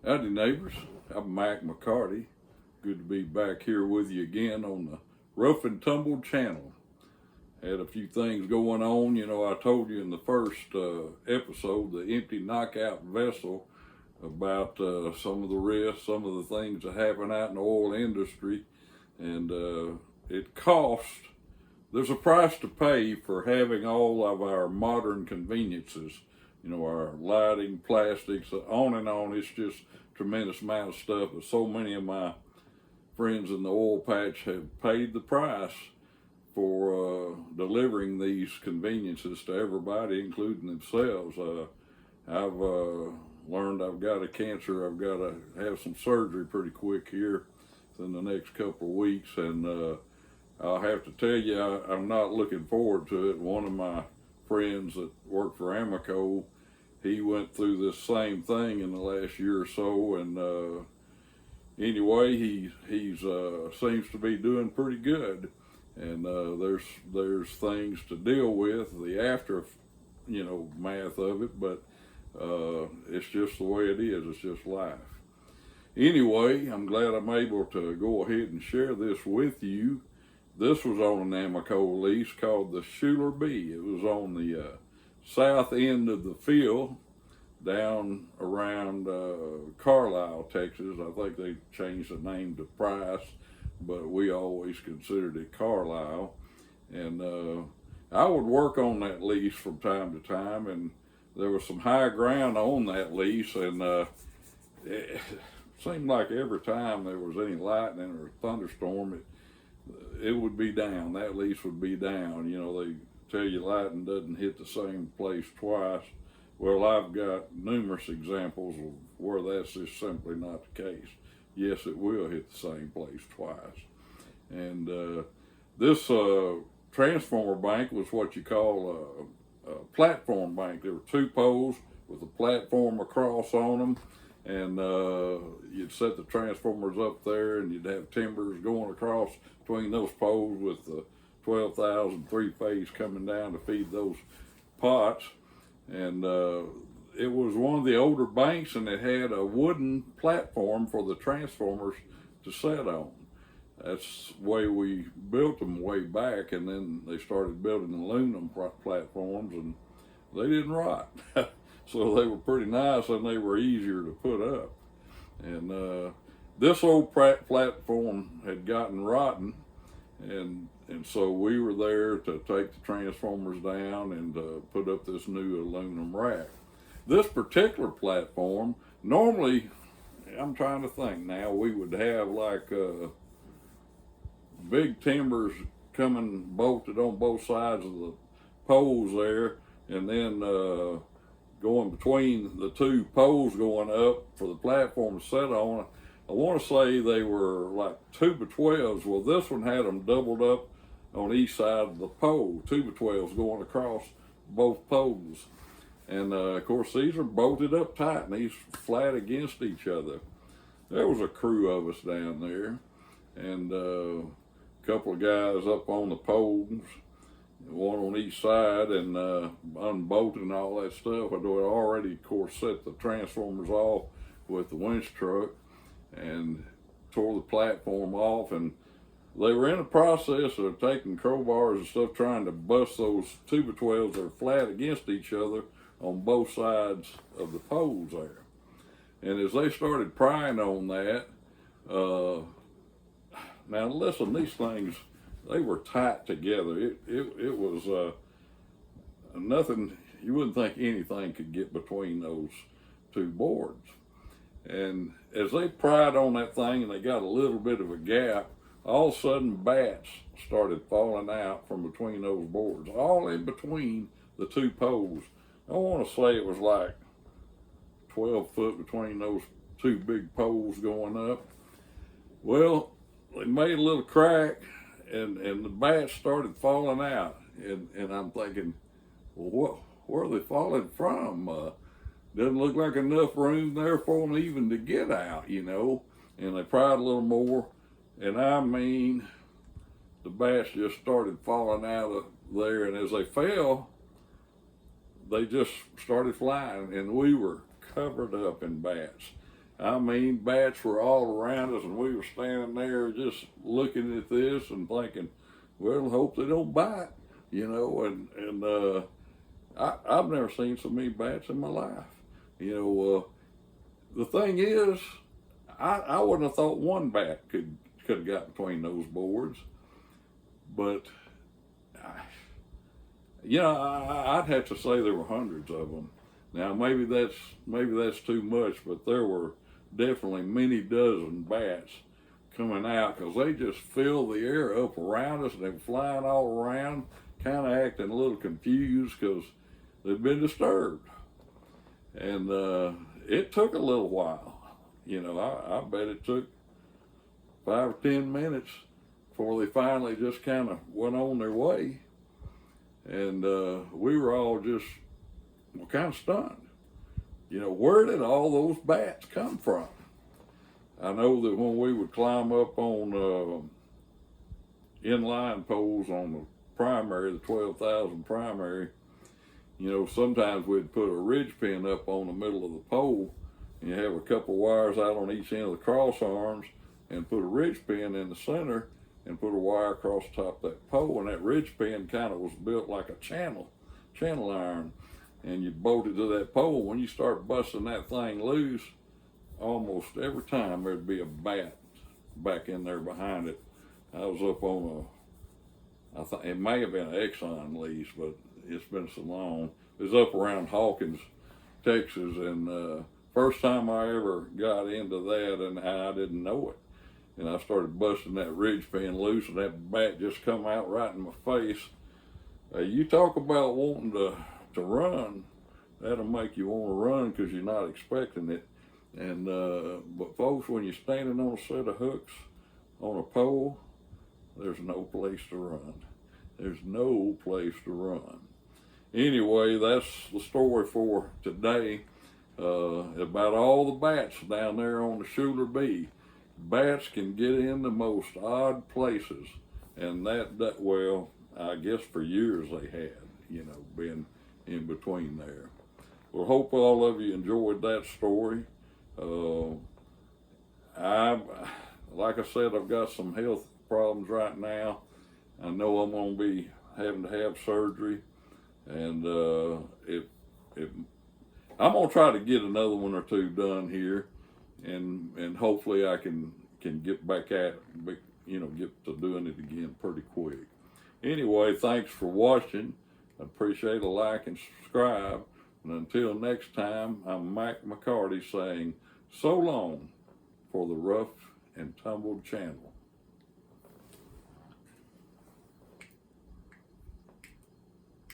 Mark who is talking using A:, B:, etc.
A: Howdy neighbors, I'm Mac McCarty. Good to be back here with you again on the Rough and Tumble channel. Had a few things going on. I told you in the first episode, the empty knockout vessel, about some of the risks, some of the things that happen out in the oil industry. And it costs, there's a price to pay for having all of our modern conveniences. Our lighting, plastics, on and on. It's just tremendous amount of stuff. But so many of my friends in the oil patch have paid the price for delivering these conveniences to everybody, including themselves. I've learned I've got a cancer. I've got to have some surgery pretty quick here in the next couple of weeks. And I'll have to tell you, I'm not looking forward to it. One of my friends that worked for Amoco, he went through this same thing in the last year or so, and anyway, he seems to be doing pretty good. And there's things to deal with, the after math of it, but it's just the way it is. It's just life. Anyway, I'm glad I'm able to go ahead and share this with you. This was on an Amoco lease called the Schuler B. It was on the south end of the field down around Carlisle, Texas. I think they changed the name to Price, but we always considered it Carlisle. And I would work on that lease from time to time, and there was some high ground on that lease, and it seemed like every time there was any lightning or thunderstorm, it would be down. That lease would be down. They tell you lightning doesn't hit the same place twice. Well, I've got numerous examples of where that's just simply not the case. Yes, it will hit the same place twice. And this transformer bank was what you call a platform bank. There were two poles with a platform across on them, and you'd set the transformers up there, and you'd have timbers going across between those poles with the 12,000 three-phase coming down to feed those pots. And it was one of the older banks, and it had a wooden platform for the transformers to set on. That's the way we built them way back, and then they started building aluminum platforms, and they didn't rot. So they were pretty nice, and they were easier to put up. And this old platform had gotten rotten, and so we were there to take the transformers down and put up this new aluminum rack. This particular platform, normally, I'm trying to think now, we would have like big timbers coming bolted on both sides of the poles there, and then going between the two poles going up for the platform to set on. I want to say they were like 2x12s. Well, this one had them doubled up on each side of the pole, 2x12s going across both poles. And of course, these are bolted up tight, and these flat against each other. There was a crew of us down there, and a couple of guys up on the poles, one on each side, and unbolting all that stuff. I had already, of course, set the transformers off with the winch truck and tore the platform off, and they were in the process of taking crowbars and stuff, trying to bust those 2x12s that are flat against each other on both sides of the poles there. And as they started prying on that, now listen, these things, they were tight together. It was nothing, you wouldn't think anything could get between those two boards. And as they pried on that thing and they got a little bit of a gap, all of a sudden bats started falling out from between those boards, all in between the two poles. I want to say it was like 12 foot between those two big poles going up. Well, they made a little crack, and the bats started falling out. And I'm thinking, well, where are they falling from? Doesn't look like enough room there for them even to get out, And they pried a little more, and I mean, the bats just started falling out of there, and as they fell, they just started flying, and we were covered up in bats. I mean, bats were all around us, and we were standing there just looking at this and thinking, well, hope they don't bite, you know. I've never seen so many bats in my life. You know, the thing is, I wouldn't have thought one bat could have got between those boards, but I'd have to say there were hundreds of them. Now maybe that's too much, but there were definitely many dozen bats coming out because they just filled the air up around us and they were flying all around, kind of acting a little confused because they've been disturbed. And it took a little while. You know, I bet it took 5 or 10 minutes before they finally just kind of went on their way. And we were all just kind of stunned. You know, where did all those bats come from? I know that when we would climb up on inline poles on the primary, the 12,000 primary, you know, sometimes we'd put a ridge pin up on the middle of the pole, and you have a couple wires out on each end of the cross arms, and put a ridge pin in the center, and put a wire across the top of that pole, and that ridge pin kind of was built like a channel iron, and you bolt it to that pole. When you start busting that thing loose, almost every time there'd be a bat back in there behind it. I was up on I think it may have been an Exxon lease, but it's been so long. It was up around Hawkins, Texas, and first time I ever got into that, and I didn't know it. And I started busting that ridge pin loose, and that bat just come out right in my face. You talk about wanting to run, that'll make you want to run because you're not expecting it. And but folks, when you're standing on a set of hooks on a pole, there's no place to run. There's no place to run. Anyway, that's the story for today about all the bats down there on the Schuler Bee. Bats can get in the most odd places, and that well, I guess for years they had, you know, been in between there. Well, hope all of you enjoyed that story. Like I said, I've got some health problems right now. I know I'm going to be having to have surgery, and I'm going to try to get another one or two done here, and hopefully I can get back at, you know, get to doing it again pretty quick. Anyway, thanks for watching. I appreciate a like and subscribe. And until next time, I'm Mac McCarty saying so long for the Rough and Tumbled channel.